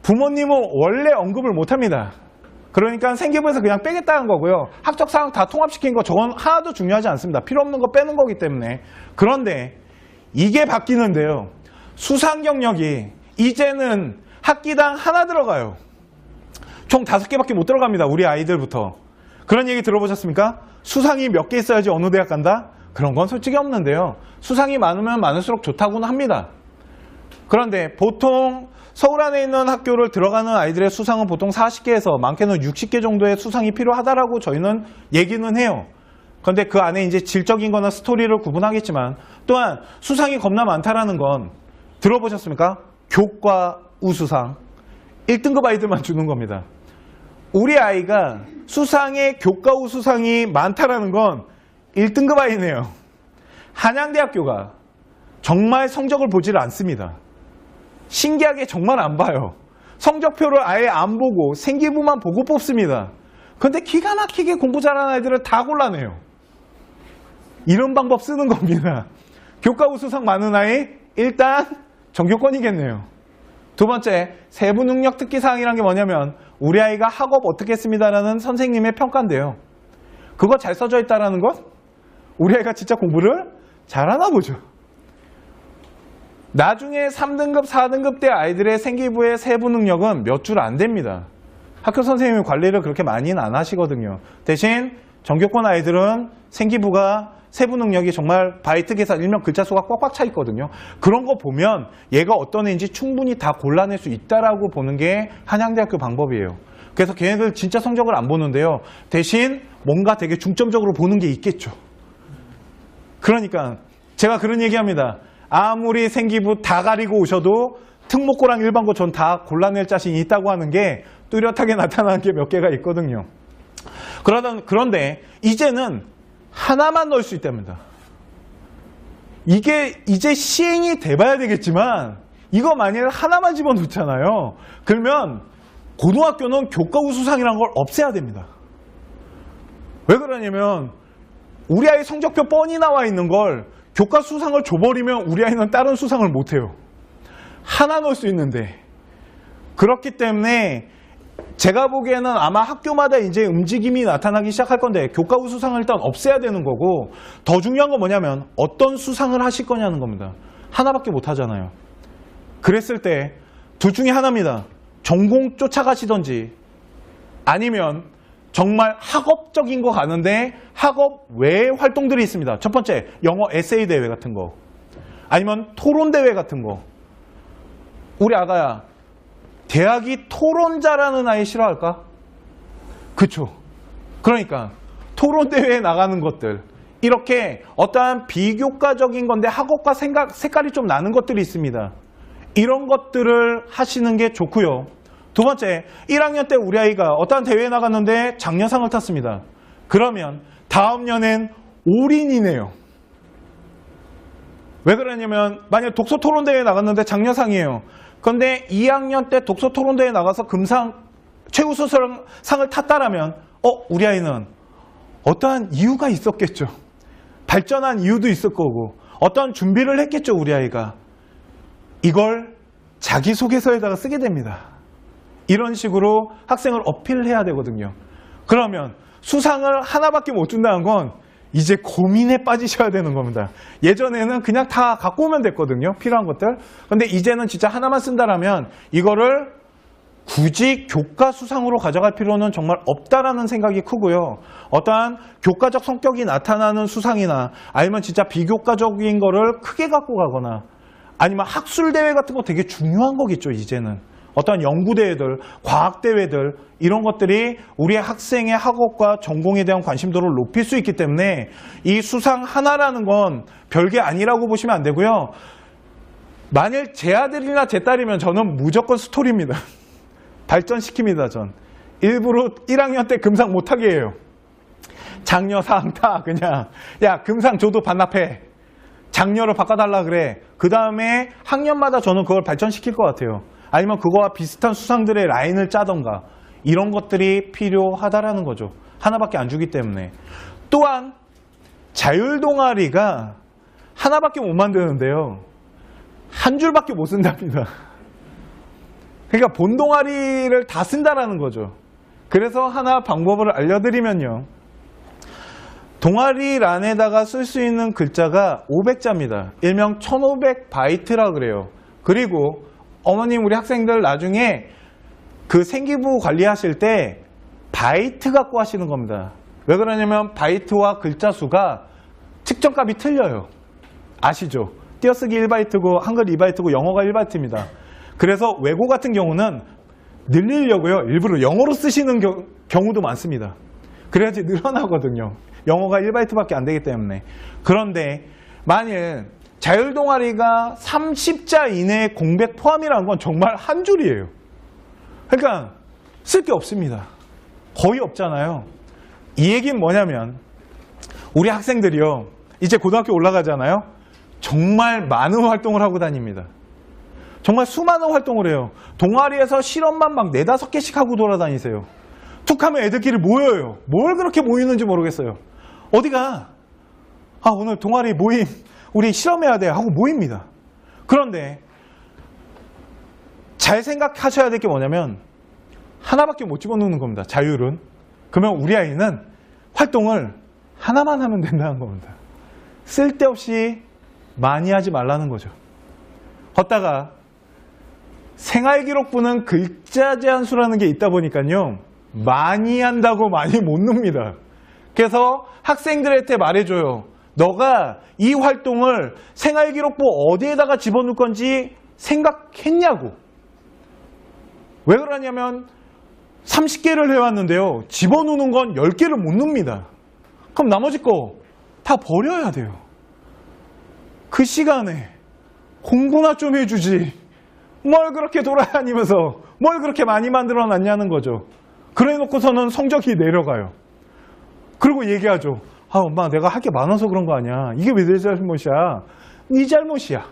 부모님은 원래 언급을 못합니다. 그러니까 생기부에서 그냥 빼겠다는 거고요. 학적 사항 다 통합시킨 거 저건 하나도 중요하지 않습니다. 필요 없는 거 빼는 거기 때문에. 그런데 이게 바뀌는데요. 수상 경력이 이제는 학기당 하나 들어가요. 총 5개밖에 못 들어갑니다. 우리 아이들부터. 그런 얘기 들어보셨습니까? 수상이 몇 개 있어야지 어느 대학 간다? 그런 건 솔직히 없는데요. 수상이 많으면 많을수록 좋다고는 합니다. 그런데 보통 서울 안에 있는 학교를 들어가는 아이들의 수상은 보통 40개에서 많게는 60개 정도의 수상이 필요하다라고 저희는 얘기는 해요. 그런데 그 안에 이제 질적인 거나 스토리를 구분하겠지만 또한 수상이 겁나 많다라는 건 들어보셨습니까? 교과 우수상 1등급 아이들만 주는 겁니다. 우리 아이가 수상에 교과 우수상이 많다라는 건 1등급 아이네요. 한양대학교가 정말 성적을 보지를 않습니다. 신기하게 정말 안 봐요. 성적표를 아예 안 보고 생기부만 보고 뽑습니다. 그런데 기가 막히게 공부 잘하는 아이들을 다 골라내요. 이런 방법 쓰는 겁니다. 교과 우수상 많은 아이 일단 전교권이겠네요. 두 번째, 세부 능력 특기 사항이란 게 뭐냐면 우리 아이가 학업 어떻게 했습니다라는 선생님의 평가인데요. 그거 잘 써져 있다라는 것? 우리 아이가 진짜 공부를 잘하나 보죠. 나중에 3등급, 4등급 때 아이들의 생기부의 세부 능력은 몇 줄 안 됩니다. 학교 선생님이 관리를 그렇게 많이는 안 하시거든요. 대신 전교권 아이들은 생기부가 세부 능력이 정말 바이트 계산, 일명 글자 수가 꽉꽉 차 있거든요. 그런 거 보면 얘가 어떤 애인지 충분히 다 골라낼 수 있다라고 보는 게 한양대학교 방법이에요. 그래서 걔네들 진짜 성적을 안 보는데요. 대신 뭔가 되게 중점적으로 보는 게 있겠죠. 그러니까 제가 그런 얘기합니다. 아무리 생기부 다 가리고 오셔도 특목고랑 일반고 전 다 골라낼 자신이 있다고 하는 게 뚜렷하게 나타나는 게 몇 개가 있거든요. 그런데 이제는 하나만 넣을 수 있답니다. 이게 이제 시행이 돼봐야 되겠지만 이거 만일 하나만 집어넣잖아요. 그러면 고등학교는 교과 우수상이라는 걸 없애야 됩니다. 왜 그러냐면 우리 아이 성적표 뻔히 나와 있는 걸 교과 수상을 줘버리면 우리 아이는 다른 수상을 못해요. 하나 넣을 수 있는데. 그렇기 때문에 제가 보기에는 아마 학교마다 이제 움직임이 나타나기 시작할 건데 교과 우수상을 일단 없애야 되는 거고 더 중요한 건 뭐냐면 어떤 수상을 하실 거냐는 겁니다. 하나밖에 못 하잖아요. 그랬을 때 둘 중에 하나입니다. 전공 쫓아가시던지 아니면 정말 학업적인 거 가는데 학업 외의 활동들이 있습니다. 첫 번째, 영어 에세이 대회 같은 거. 아니면 토론 대회 같은 거. 우리 아가야, 대학이 토론자라는 아이 싫어할까? 그쵸. 그러니까 토론 대회에 나가는 것들. 이렇게 어떠한 비교과적인 건데 학업과 색깔이 좀 나는 것들이 있습니다. 이런 것들을 하시는 게 좋고요. 두 번째, 1학년 때 우리 아이가 어떠한 대회에 나갔는데 장려상을 탔습니다. 그러면 다음 년엔 올인이네요. 왜 그러냐면 만약 독서 토론대회에 나갔는데 장려상이에요. 그런데 2학년 때 독서 토론대회에 나가서 금상 최우수상을 탔다라면 우리 아이는 어떠한 이유가 있었겠죠. 발전한 이유도 있을 거고 어떠한 준비를 했겠죠. 우리 아이가. 이걸 자기소개서에다가 쓰게 됩니다. 이런 식으로 학생을 어필해야 되거든요. 그러면 수상을 하나밖에 못 준다는 건 이제 고민에 빠지셔야 되는 겁니다. 예전에는 그냥 다 갖고 오면 됐거든요. 필요한 것들. 근데 이제는 진짜 하나만 쓴다라면 이거를 굳이 교과 수상으로 가져갈 필요는 정말 없다라는 생각이 크고요. 어떠한 교과적 성격이 나타나는 수상이나 아니면 진짜 비교과적인 거를 크게 갖고 가거나 아니면 학술대회 같은 거 되게 중요한 거겠죠. 이제는. 어떠한 연구대회들, 과학대회들 이런 것들이 우리 학생의 학업과 전공에 대한 관심도를 높일 수 있기 때문에 이 수상 하나라는 건 별게 아니라고 보시면 안 되고요. 만일 제 아들이나 제 딸이면 저는 무조건 스토리입니다. 발전시킵니다. 전. 일부러 1학년 때 금상 못하게 해요. 장려상 타 그냥. 야 금상 줘도 반납해. 장려로 바꿔달라 그래. 그 다음에 학년마다 저는 그걸 발전시킬 것 같아요. 아니면 그거와 비슷한 수상들의 라인을 짜던가 이런 것들이 필요하다라는 거죠. 하나밖에 안 주기 때문에. 또한 자율동아리가 하나밖에 못 만드는데요. 한 줄밖에 못 쓴답니다. 그러니까 본동아리를 다 쓴다라는 거죠. 그래서 하나 방법을 알려드리면요. 동아리란에다가 쓸 수 있는 글자가 500자입니다. 일명 1500바이트라 그래요. 그리고 어머님 우리 학생들 나중에 그 생기부 관리하실 때 바이트 갖고 하시는 겁니다. 왜 그러냐면 바이트와 글자 수가 측정값이 틀려요. 아시죠? 띄어쓰기 1바이트고 한글 2바이트고 영어가 1바이트입니다. 그래서 외고 같은 경우는 늘리려고요. 일부러 영어로 쓰시는 경우도 많습니다. 그래야지 늘어나거든요. 영어가 1바이트밖에 안 되기 때문에. 그런데 만일 자율동아리가 30자 이내의 공백 포함이라는 건 정말 한 줄이에요. 그러니까 쓸 게 없습니다. 거의 없잖아요. 이 얘기는 뭐냐면 우리 학생들이요. 이제 고등학교 올라가잖아요. 정말 많은 활동을 하고 다닙니다. 정말 수많은 활동을 해요. 동아리에서 실험만 막 4, 5개씩 하고 돌아다니세요. 툭 하면 애들끼리 모여요. 뭘 그렇게 모이는지 모르겠어요. 어디가? 오늘 동아리 모임 우리 실험해야 돼 하고 모입니다. 그런데 잘 생각하셔야 될 게 뭐냐면 하나밖에 못 집어넣는 겁니다. 자율은. 그러면 우리 아이는 활동을 하나만 하면 된다는 겁니다. 쓸데없이 많이 하지 말라는 거죠. 걷다가 생활기록부는 글자 제한수라는 게 있다 보니까요. 많이 한다고 많이 못 넣습니다. 그래서 학생들한테 말해줘요. 너가 이 활동을 생활기록부 어디에다가 집어넣을 건지 생각했냐고. 왜 그러냐면 30개를 해왔는데요. 집어넣는 건 10개를 못 넣습니다. 그럼 나머지 거 다 버려야 돼요. 그 시간에 공부나 좀 해주지. 뭘 그렇게 돌아다니면서 뭘 그렇게 많이 만들어 놨냐는 거죠. 그래 놓고서는 성적이 내려가요. 그리고 얘기하죠. 엄마 내가 할 게 많아서 그런 거 아니야. 이게 왜 내 잘못이야. 네 잘못이야.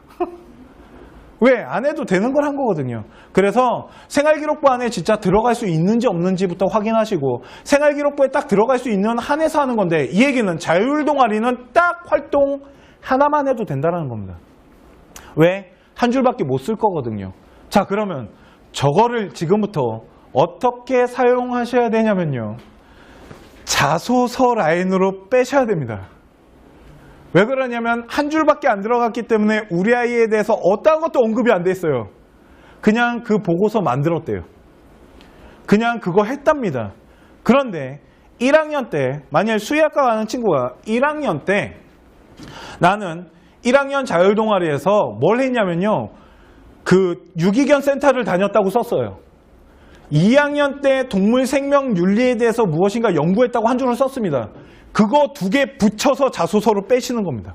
왜? 안 해도 되는 걸 한 거거든요. 그래서 생활기록부 안에 진짜 들어갈 수 있는지 없는지부터 확인하시고 생활기록부에 딱 들어갈 수 있는 한에서 하는 건데 이 얘기는 자율동아리는 딱 활동 하나만 해도 된다는 겁니다. 왜? 한 줄밖에 못 쓸 거거든요. 자, 그러면 저거를 지금부터 어떻게 사용하셔야 되냐면요. 자소서 라인으로 빼셔야 됩니다. 왜 그러냐면 한 줄밖에 안 들어갔기 때문에 우리 아이에 대해서 어떠한 것도 언급이 안 돼 있어요. 그냥 그 보고서 만들었대요. 그냥 그거 했답니다. 그런데 1학년 때 만약 수의학과 가는 친구가 1학년 때 나는 1학년 자율동아리에서 뭘 했냐면요. 그 유기견 센터를 다녔다고 썼어요. 2학년 때 동물 생명 윤리에 대해서 무엇인가 연구했다고 한 줄을 썼습니다. 그거 2개 붙여서 자소서로 빼시는 겁니다.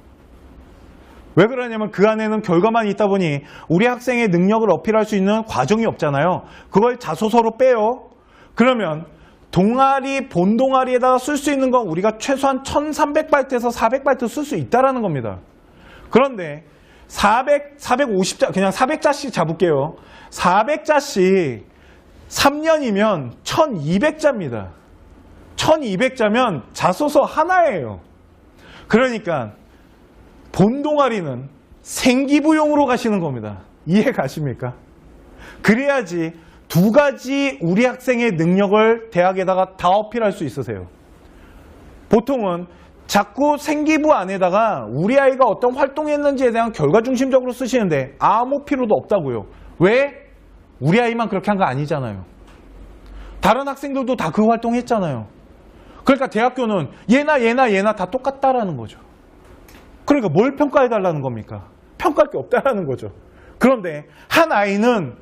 왜 그러냐면 그 안에는 결과만 있다 보니 우리 학생의 능력을 어필할 수 있는 과정이 없잖아요. 그걸 자소서로 빼요. 그러면 동아리, 본 동아리에다가 쓸 수 있는 건 우리가 최소한 1300바이트에서 400바이트 쓸 수 있다라는 겁니다. 그런데 450자, 그냥 400자씩 잡을게요. 400자씩 3년이면 1200자입니다. 1200자면 자소서 하나예요. 그러니까 본 동아리는 생기부용으로 가시는 겁니다. 이해 가십니까? 그래야지 두 가지 우리 학생의 능력을 대학에다가 다 어필할 수 있으세요. 보통은 자꾸 생기부 안에다가 우리 아이가 어떤 활동했는지에 대한 결과 중심적으로 쓰시는데 아무 필요도 없다고요. 왜? 우리 아이만 그렇게 한 거 아니잖아요. 다른 학생들도 다 그 활동했잖아요. 그러니까 대학교는 얘나 다 똑같다라는 거죠. 그러니까 뭘 평가해달라는 겁니까? 평가할 게 없다라는 거죠. 그런데 한 아이는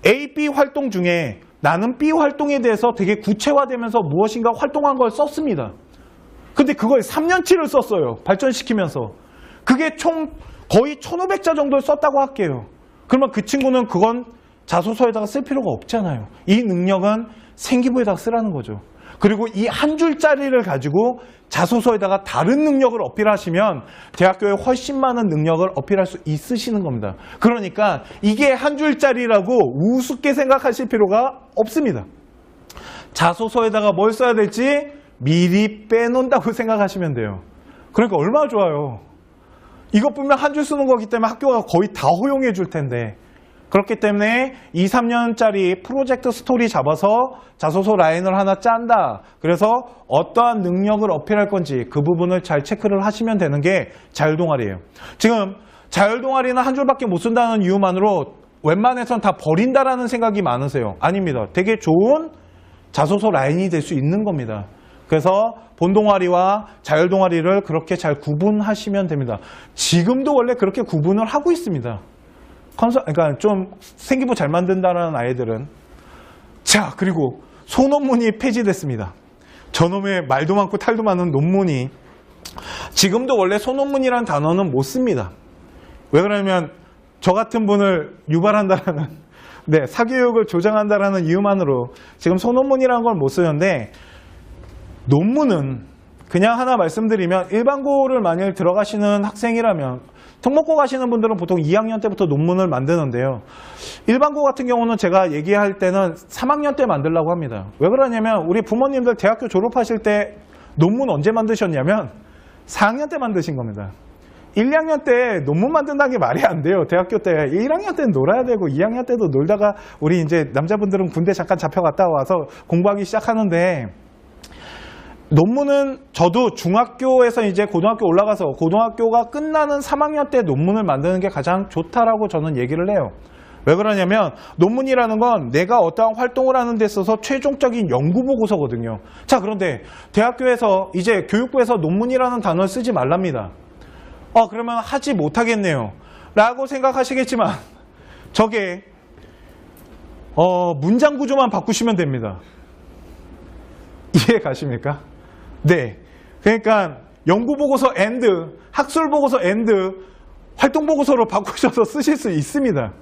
A, B 활동 중에 나는 B 활동에 대해서 되게 구체화되면서 무엇인가 활동한 걸 썼습니다. 근데 그걸 3년치를 썼어요. 발전시키면서. 그게 총 거의 1500자 정도를 썼다고 할게요. 그러면 그 친구는 그건 자소서에다가 쓸 필요가 없잖아요. 이 능력은 생기부에다가 쓰라는 거죠. 그리고 이 한 줄짜리를 가지고 자소서에다가 다른 능력을 어필하시면 대학교에 훨씬 많은 능력을 어필할 수 있으시는 겁니다. 그러니까 이게 한 줄짜리라고 우습게 생각하실 필요가 없습니다. 자소서에다가 뭘 써야 될지 미리 빼놓는다고 생각하시면 돼요. 그러니까 얼마나 좋아요. 이것 분명 한 줄 쓰는 거기 때문에 학교가 거의 다 허용해 줄 텐데, 그렇기 때문에 2, 3년짜리 프로젝트 스토리 잡아서 자소서 라인을 하나 짠다. 그래서 어떠한 능력을 어필할 건지 그 부분을 잘 체크를 하시면 되는 게 자율동아리예요. 지금 자율동아리는 한 줄밖에 못 쓴다는 이유만으로 웬만해선 다 버린다라는 생각이 많으세요. 아닙니다. 되게 좋은 자소서 라인이 될 수 있는 겁니다. 그래서 본동아리와 자율동아리를 그렇게 잘 구분하시면 됩니다. 지금도 원래 그렇게 구분을 하고 있습니다. 그러니까 좀 생기부 잘 만든다는 아이들은. 자, 그리고 소논문이 폐지됐습니다. 저놈의 말도 많고 탈도 많은 논문이. 지금도 원래 소논문이라는 단어는 못 씁니다. 왜 그러냐면 저 같은 분을 유발한다라는, 사교육을 조장한다라는 이유만으로 지금 소논문이라는 걸 못 쓰는데, 논문은 그냥 하나 말씀드리면 일반고를 만일 들어가시는 학생이라면, 특목고 가시는 분들은 보통 2학년 때부터 논문을 만드는데요. 일반고 같은 경우는 제가 얘기할 때는 3학년 때 만들라고 합니다. 왜 그러냐면 우리 부모님들 대학교 졸업하실 때 논문 언제 만드셨냐면 4학년 때 만드신 겁니다. 1, 2학년 때 논문 만든다는 게 말이 안 돼요. 대학교 때 1학년 때는 놀아야 되고 2학년 때도 놀다가 우리 이제 남자분들은 군대 잠깐 잡혀갔다 와서 공부하기 시작하는데, 논문은 저도 중학교에서 이제 고등학교 올라가서 고등학교가 끝나는 3학년 때 논문을 만드는 게 가장 좋다라고 저는 얘기를 해요. 왜 그러냐면 논문이라는 건 내가 어떠한 활동을 하는 데 있어서 최종적인 연구 보고서거든요. 자, 그런데 대학교에서 이제 교육부에서 논문이라는 단어를 쓰지 말랍니다. 그러면 하지 못하겠네요 라고 생각하시겠지만 저게 문장 구조만 바꾸시면 됩니다. 이해 가십니까? 네. 그러니까 연구보고서 and, 학술보고서 and, 활동보고서로 바꾸셔서 쓰실 수 있습니다.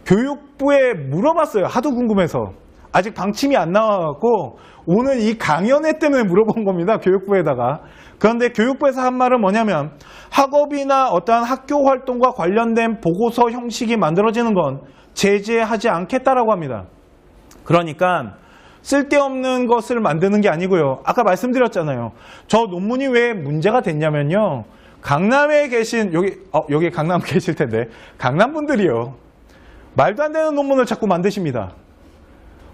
교육부에 물어봤어요. 하도 궁금해서. 아직 방침이 안 나와갖고 오늘 이 강연회 때문에 물어본 겁니다. 교육부에다가. 그런데 교육부에서 한 말은 뭐냐면 학업이나 어떠한 학교 활동과 관련된 보고서 형식이 만들어지는 건 제재하지 않겠다라고 합니다. 그러니까 쓸데없는 것을 만드는 게 아니고요. 아까 말씀드렸잖아요. 저 논문이 왜 문제가 됐냐면요. 강남에 계신, 여기 강남 계실 텐데, 강남 분들이요. 말도 안 되는 논문을 자꾸 만드십니다.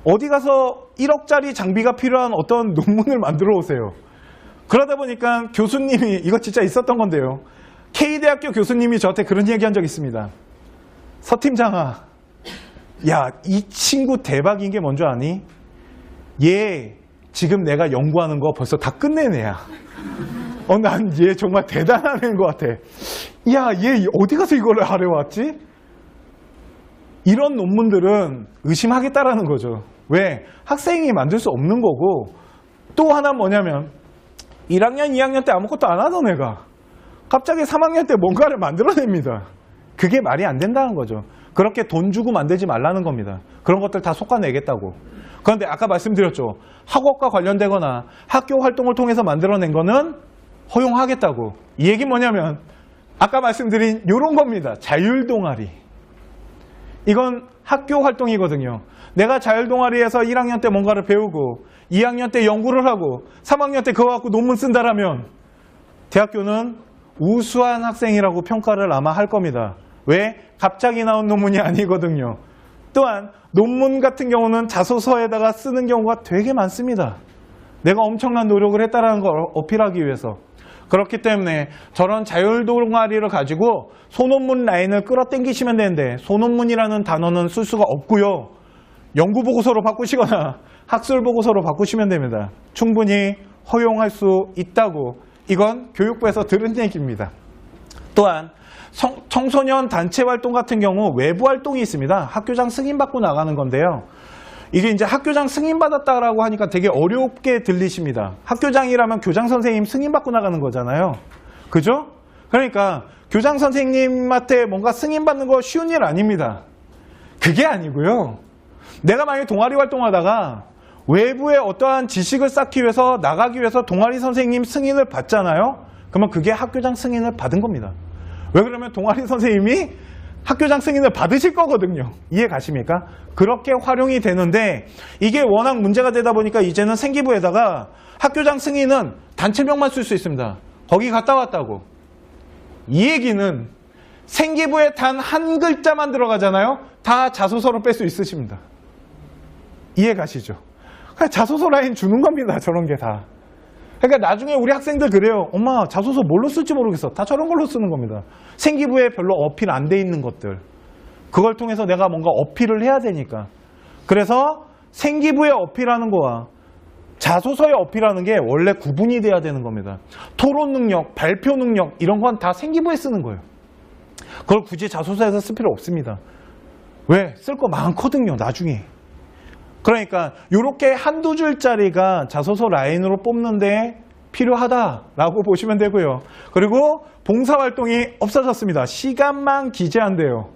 어디 가서 1억짜리 장비가 필요한 어떤 논문을 만들어 오세요. 그러다 보니까 교수님이, 이거 진짜 있었던 건데요. K대학교 교수님이 저한테 그런 얘기 한 적 있습니다. 서팀장아, 야, 이 친구 대박인 게 뭔 줄 아니? 얘 지금 내가 연구하는 거 벌써 다 끝낸 애야. 난 얘 정말 대단한 애인 것 같아. 야, 얘 어디 가서 이거를 하려 왔지? 이런 논문들은 의심하겠다라는 거죠. 왜? 학생이 만들 수 없는 거고, 또 하나 뭐냐면 1학년, 2학년 때 아무것도 안 하던 애가 갑자기 3학년 때 뭔가를 만들어냅니다. 그게 말이 안 된다는 거죠. 그렇게 돈 주고 만들지 말라는 겁니다. 그런 것들 다 솎아내겠다고. 그런데 아까 말씀드렸죠. 학업과 관련되거나 학교 활동을 통해서 만들어낸 거는 허용하겠다고. 이 얘기는 뭐냐면 아까 말씀드린 이런 겁니다. 자율동아리. 이건 학교 활동이거든요. 내가 자율동아리에서 1학년 때 뭔가를 배우고 2학년 때 연구를 하고 3학년 때 그거 갖고 논문 쓴다라면 대학교는 우수한 학생이라고 평가를 아마 할 겁니다. 왜? 갑자기 나온 논문이 아니거든요. 또한 논문 같은 경우는 자소서에다가 쓰는 경우가 되게 많습니다. 내가 엄청난 노력을 했다는 걸 어필하기 위해서. 그렇기 때문에 저런 자율동아리를 가지고 소논문 라인을 끌어당기시면 되는데 소논문이라는 단어는 쓸 수가 없고요. 연구보고서로 바꾸시거나 학술보고서로 바꾸시면 됩니다. 충분히 허용할 수 있다고. 이건 교육부에서 들은 얘기입니다. 또한 청소년 단체 활동 같은 경우 외부 활동이 있습니다. 학교장 승인받고 나가는 건데요. 이게 이제 학교장 승인받았다라고 하니까 되게 어렵게 들리십니다. 학교장이라면 교장 선생님 승인받고 나가는 거잖아요. 그죠? 그러니까 교장 선생님한테 뭔가 승인받는 거 쉬운 일 아닙니다. 그게 아니고요. 내가 만약에 동아리 활동하다가 외부에 어떠한 지식을 쌓기 위해서 나가기 위해서 동아리 선생님 승인을 받잖아요. 그러면 그게 학교장 승인을 받은 겁니다. 왜 그러면 동아리 선생님이 학교장 승인을 받으실 거거든요. 이해 가십니까? 그렇게 활용이 되는데 이게 워낙 문제가 되다 보니까 이제는 생기부에다가 학교장 승인은 단체명만 쓸 수 있습니다. 거기 갔다 왔다고. 이 얘기는 생기부에 단 한 글자만 들어가잖아요. 다 자소서로 뺄 수 있으십니다. 이해 가시죠? 그냥 자소서 라인 주는 겁니다. 저런 게 다. 그러니까 나중에 우리 학생들 그래요. 엄마 자소서 뭘로 쓸지 모르겠어. 다 저런 걸로 쓰는 겁니다. 생기부에 별로 어필 안 돼 있는 것들. 그걸 통해서 내가 뭔가 어필을 해야 되니까. 그래서 생기부에 어필하는 거와 자소서에 어필하는 게 원래 구분이 돼야 되는 겁니다. 토론 능력, 발표 능력 이런 건 다 생기부에 쓰는 거예요. 그걸 굳이 자소서에서 쓸 필요 없습니다. 왜? 쓸 거 많거든요. 나중에. 그러니까 이렇게 한두 줄짜리가 자소서 라인으로 뽑는데 필요하다라고 보시면 되고요. 그리고 봉사활동이 없어졌습니다. 시간만 기재한대요.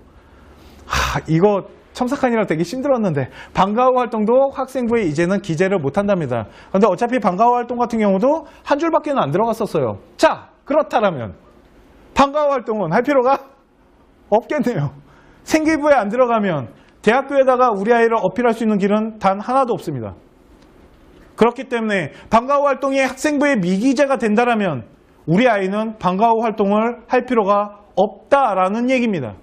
이거 첨삭하느라 되게 힘들었는데 방과후 활동도 학생부에 이제는 기재를 못한답니다. 그런데 어차피 방과후 활동 같은 경우도 한 줄밖에 안 들어갔었어요. 자, 그렇다면 방과후 활동은 할 필요가 없겠네요. 생기부에 안 들어가면 대학교에다가 우리 아이를 어필할 수 있는 길은 단 하나도 없습니다. 그렇기 때문에 방과후 활동이 학생부에 미기재가 된다면 우리 아이는 방과후 활동을 할 필요가 없다라는 얘기입니다.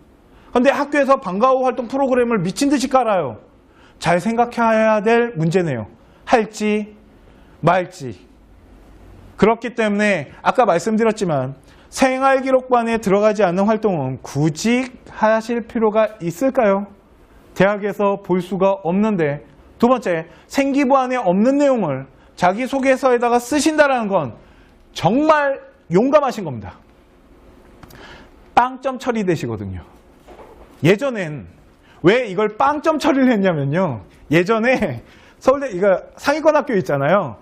그런데 학교에서 방과후 활동 프로그램을 미친 듯이 깔아요. 잘 생각해야 될 문제네요. 할지 말지. 그렇기 때문에 아까 말씀드렸지만 생활기록반에 들어가지 않는 활동은 굳이 하실 필요가 있을까요? 대학에서 볼 수가 없는데. 두 번째, 생기부 안에 없는 내용을 자기소개서에다가 쓰신다는 건 정말 용감하신 겁니다. 빵점 처리되시거든요. 예전엔 왜 이걸 빵점 처리를 했냐면요. 예전에 서울대 이거 상위권 학교 있잖아요.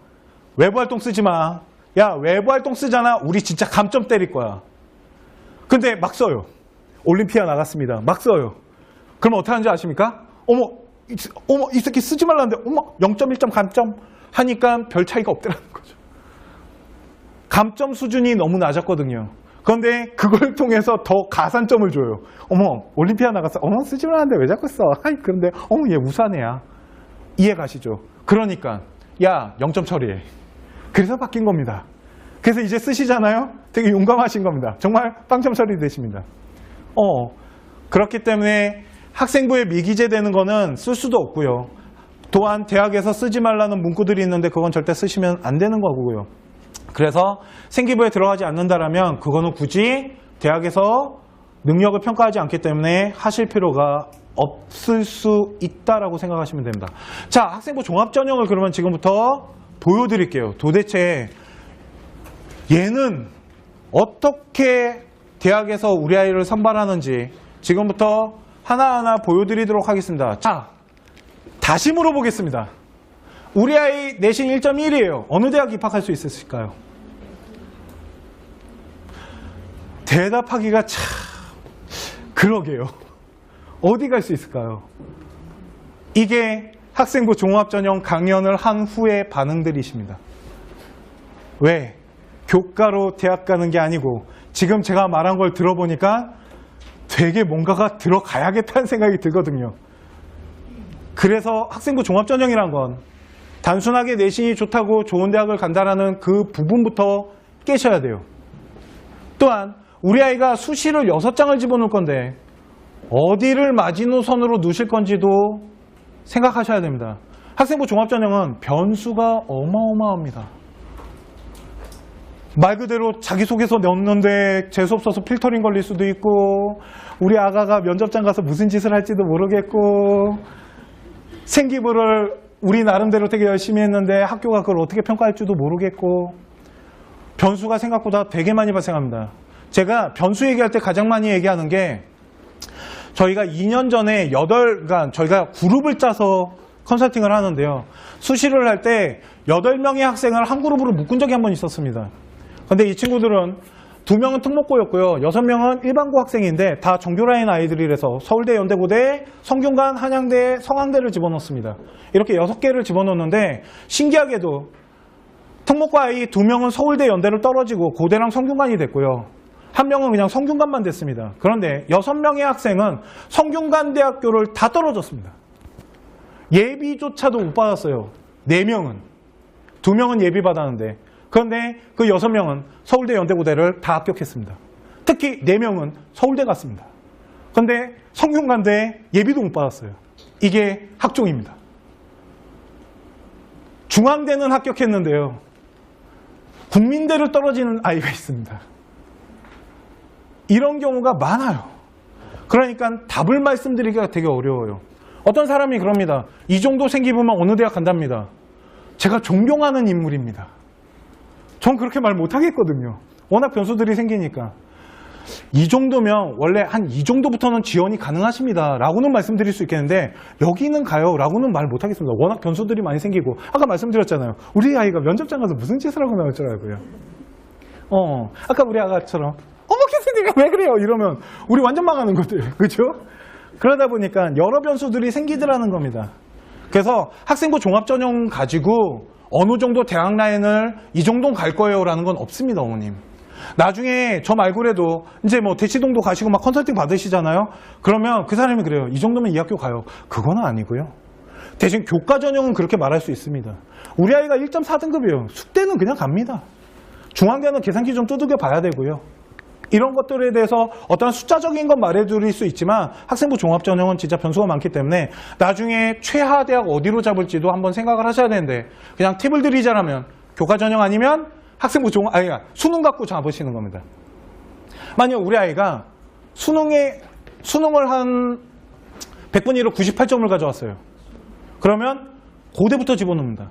외부활동 쓰지 마. 야, 외부활동 쓰잖아. 우리 진짜 감점 때릴 거야. 근데 막 써요. 올림피아 나갔습니다. 막 써요. 그럼 어떻게 하는지 아십니까? 어머, 이 새끼 쓰지 말라는데, 0.1점 감점 하니까 별 차이가 없더라는 거죠. 감점 수준이 너무 낮았거든요. 그런데 그걸 통해서 더 가산점을 줘요. 어머, 올림피아 나갔어. 어머, 쓰지 말라는데 왜 자꾸 써? 그런데, 얘 우수한 애야. 이해 가시죠? 그러니까, 야, 0점 처리해. 그래서 바뀐 겁니다. 그래서 이제 쓰시잖아요? 되게 용감하신 겁니다. 정말 빵점 처리 되십니다. 그렇기 때문에 학생부에 미기재되는 거는 쓸 수도 없고요. 또한 대학에서 쓰지 말라는 문구들이 있는데 그건 절대 쓰시면 안 되는 거고요. 그래서 생기부에 들어가지 않는다라면 그거는 굳이 대학에서 능력을 평가하지 않기 때문에 하실 필요가 없을 수 있다라고 생각하시면 됩니다. 자, 학생부 종합전형을 그러면 지금부터 보여드릴게요. 도대체 얘는 어떻게 대학에서 우리 아이를 선발하는지 지금부터 하나하나 보여드리도록 하겠습니다. 자, 다시 물어보겠습니다. 우리 아이 내신 1.1이에요. 어느 대학 입학할 수 있으실까요? 대답하기가 참 그러게요. 어디 갈 수 있을까요? 이게 학생부 종합전형 강연을 한 후의 반응들이십니다. 왜? 교과로 대학 가는 게 아니고 지금 제가 말한 걸 들어보니까 되게 뭔가가 들어가야겠다는 생각이 들거든요. 그래서 학생부 종합전형이란 건 단순하게 내신이 좋다고 좋은 대학을 간다라는 그 부분부터 깨셔야 돼요. 또한 우리 아이가 수시를 6장을 집어넣을 건데 어디를 마지노선으로 놓으실 건지도 생각하셔야 됩니다. 학생부 종합전형은 변수가 어마어마합니다. 말 그대로 자기소개서 넣는데 재수없어서 필터링 걸릴 수도 있고, 우리 아가가 면접장 가서 무슨 짓을 할지도 모르겠고, 생기부를 우리 나름대로 되게 열심히 했는데 학교가 그걸 어떻게 평가할지도 모르겠고, 변수가 생각보다 되게 많이 발생합니다. 제가 변수 얘기할 때 가장 많이 얘기하는 게, 저희가 2년 전에 그러니까 저희가 그룹을 짜서 컨설팅을 하는데요. 수시를 할 때 8명의 학생을 한 그룹으로 묶은 적이 한 번 있었습니다. 근데 이 친구들은 2명은 특목고였고요. 6명은 일반고 학생인데 다 정규라인 아이들이라서 서울대, 연대고대, 성균관, 한양대, 성황대를 집어넣습니다. 이렇게 6개를 집어넣는데 신기하게도 특목고 아이 2명은 서울대, 연대를 떨어지고 고대랑 성균관이 됐고요. 1명은 그냥 성균관만 됐습니다. 그런데 6명의 학생은 성균관대학교를 다 떨어졌습니다. 예비조차도 못 받았어요. 4명은. 2명은 예비 받았는데. 그런데 그 6명은 서울대, 연대고대를 다 합격했습니다. 특히 4명은 서울대 갔습니다. 그런데 성균관대 예비도 못 받았어요. 이게 학종입니다. 중앙대는 합격했는데요. 국민대를 떨어지는 아이가 있습니다. 이런 경우가 많아요. 그러니까 답을 말씀드리기가 되게 어려워요. 어떤 사람이 그럽니다. 이 정도 생기부면 어느 대학 간답니다. 제가 존경하는 인물입니다. 전 그렇게 말 못하겠거든요. 워낙 변수들이 생기니까. 이 정도면 원래 한 이 정도부터는 지원이 가능하십니다. 라고는 말씀드릴 수 있겠는데 여기는 가요. 라고는 말 못하겠습니다. 워낙 변수들이 많이 생기고. 아까 말씀드렸잖아요. 우리 아이가 면접장 가서 무슨 짓을 하고 나올 줄 알고요. 아까 우리 아가처럼 어머 교수님 왜 그래요? 이러면 우리 완전 망하는 것들. 그렇죠? 그러다 보니까 여러 변수들이 생기더라는 겁니다. 그래서 학생부 종합전형 가지고 어느 정도 대학 라인을 이 정도는 갈 거예요 라는 건 없습니다. 어머님. 나중에 저 말고라도 이제 뭐 대치동도 가시고 막 컨설팅 받으시잖아요. 그러면 그 사람이 그래요. 이 정도면 이 학교 가요. 그거는 아니고요. 대신 교과 전형은 그렇게 말할 수 있습니다. 우리 아이가 1.4등급이에요. 숙대는 그냥 갑니다. 중앙대는 계산기 좀 두들겨 봐야 되고요. 이런 것들에 대해서 어떤 숫자적인 건 말해드릴 수 있지만 학생부 종합전형은 진짜 변수가 많기 때문에 나중에 최하 대학 어디로 잡을지도 한번 생각을 하셔야 되는데 그냥 팁을 드리자면 교과전형 아니면 학생부 수능 갖고 잡으시는 겁니다. 만약 우리 아이가 수능을 한 100분위로 98점을 가져왔어요. 그러면 고대부터 집어넣습니다.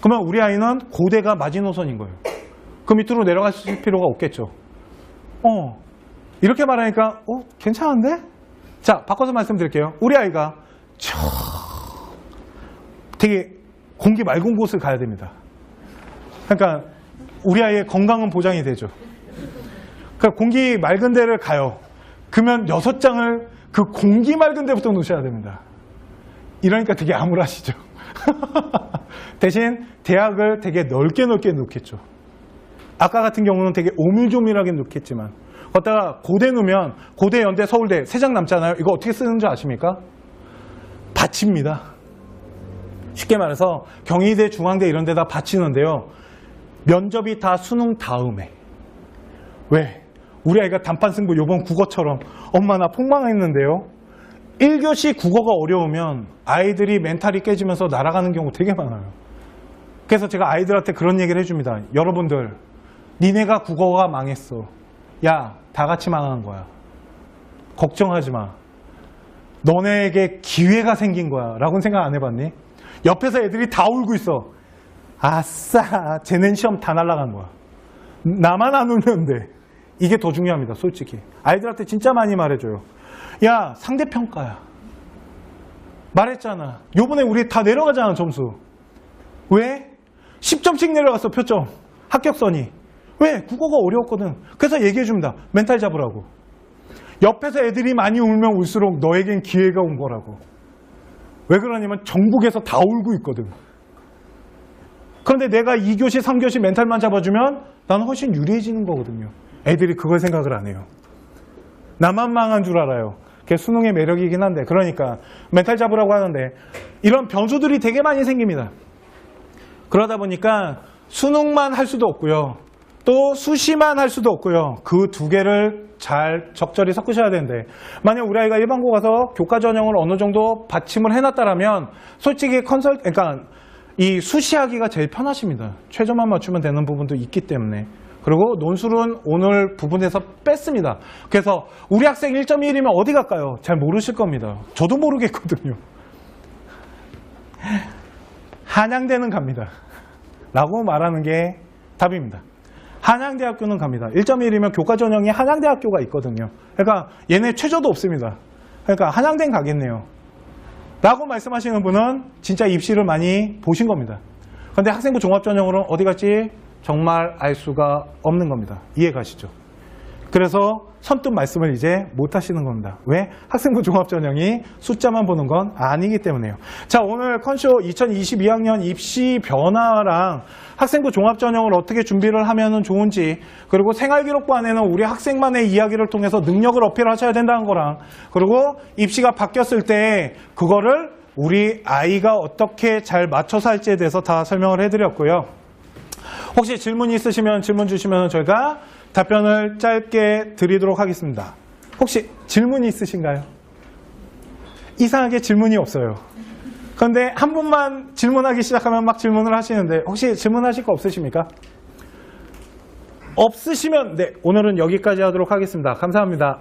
그러면 우리 아이는 고대가 마지노선인 거예요. 그 밑으로 내려갈 필요가 없겠죠. 이렇게 말하니까 괜찮은데? 자, 바꿔서 말씀드릴게요. 우리 아이가 되게 공기 맑은 곳을 가야 됩니다. 그러니까 우리 아이의 건강은 보장이 되죠. 그러니까 공기 맑은 데를 가요. 그러면 6장을 그 공기 맑은 데부터 놓으셔야 됩니다. 이러니까 되게 암울하시죠. 대신 대학을 되게 넓게 놓겠죠. 아까 같은 경우는 되게 오밀조밀하게 놓겠지만 거기다가 고대 놓으면 고대, 연대, 서울대 3장 남잖아요. 이거 어떻게 쓰는 줄 아십니까? 받칩니다. 쉽게 말해서 경희대, 중앙대 이런 데다 받치는데요. 면접이 다 수능 다음에. 왜? 우리 아이가 단판 승부 요번 국어처럼 엄마 나 폭망했는데요. 1교시 국어가 어려우면 아이들이 멘탈이 깨지면서 날아가는 경우 되게 많아요. 그래서 제가 아이들한테 그런 얘기를 해줍니다. 여러분들 니네가 국어가 망했어. 야, 다 같이 망한 거야. 걱정하지 마. 너네에게 기회가 생긴 거야. 라고는 생각 안 해봤니? 옆에서 애들이 다 울고 있어. 아싸, 쟤는 시험 다 날아간 거야. 나만 안 울면 돼. 이게 더 중요합니다. 솔직히. 아이들한테 진짜 많이 말해줘요. 야, 상대평가야. 말했잖아. 요번에 우리 다 내려가잖아, 점수. 왜? 10점씩 내려갔어, 표점. 합격선이. 왜? 국어가 어려웠거든. 그래서 얘기해줍니다. 멘탈 잡으라고. 옆에서 애들이 많이 울면 울수록 너에겐 기회가 온 거라고. 왜 그러냐면 전국에서 다 울고 있거든. 그런데 내가 2교시, 3교시 멘탈만 잡아주면 나는 훨씬 유리해지는 거거든요. 애들이 그걸 생각을 안 해요. 나만 망한 줄 알아요. 그게 수능의 매력이긴 한데, 그러니까 멘탈 잡으라고 하는데 이런 변수들이 되게 많이 생깁니다. 그러다 보니까 수능만 할 수도 없고요. 또 수시만 할 수도 없고요. 그 두 개를 잘 적절히 섞으셔야 되는데, 만약 우리 아이가 일반고 가서 교과 전형을 어느 정도 받침을 해놨다라면 솔직히 그러니까 이 수시하기가 제일 편하십니다. 최저만 맞추면 되는 부분도 있기 때문에. 그리고 논술은 오늘 부분에서 뺐습니다. 그래서 우리 학생 1.1이면 어디 갈까요? 잘 모르실 겁니다. 저도 모르겠거든요. 한양대는 갑니다. 라고 말하는 게 답입니다. 한양대학교는 갑니다. 1.1이면 교과 전형이 한양대학교가 있거든요. 그러니까 얘네 최저도 없습니다. 그러니까 한양대는 가겠네요. 라고 말씀하시는 분은 진짜 입시를 많이 보신 겁니다. 그런데 학생부 종합전형으로는 어디 갈지 정말 알 수가 없는 겁니다. 이해 가시죠? 그래서 선뜻 말씀을 이제 못 하시는 겁니다. 왜? 학생부 종합전형이 숫자만 보는 건 아니기 때문에요. 자, 오늘 컨쇼 2022학년 입시 변화랑 학생부 종합전형을 어떻게 준비를 하면 좋은지, 그리고 생활기록부안에는 우리 학생만의 이야기를 통해서 능력을 어필하셔야 된다는 거랑, 그리고 입시가 바뀌었을 때 그거를 우리 아이가 어떻게 잘 맞춰서 할지에 대해서 다 설명을 해드렸고요. 혹시 질문이 있으시면 질문 주시면 저희가 답변을 짧게 드리도록 하겠습니다. 혹시 질문이 있으신가요? 이상하게 질문이 없어요. 그런데 한 분만 질문하기 시작하면 막 질문을 하시는데 혹시 질문하실 거 없으십니까? 없으시면 네, 오늘은 여기까지 하도록 하겠습니다. 감사합니다.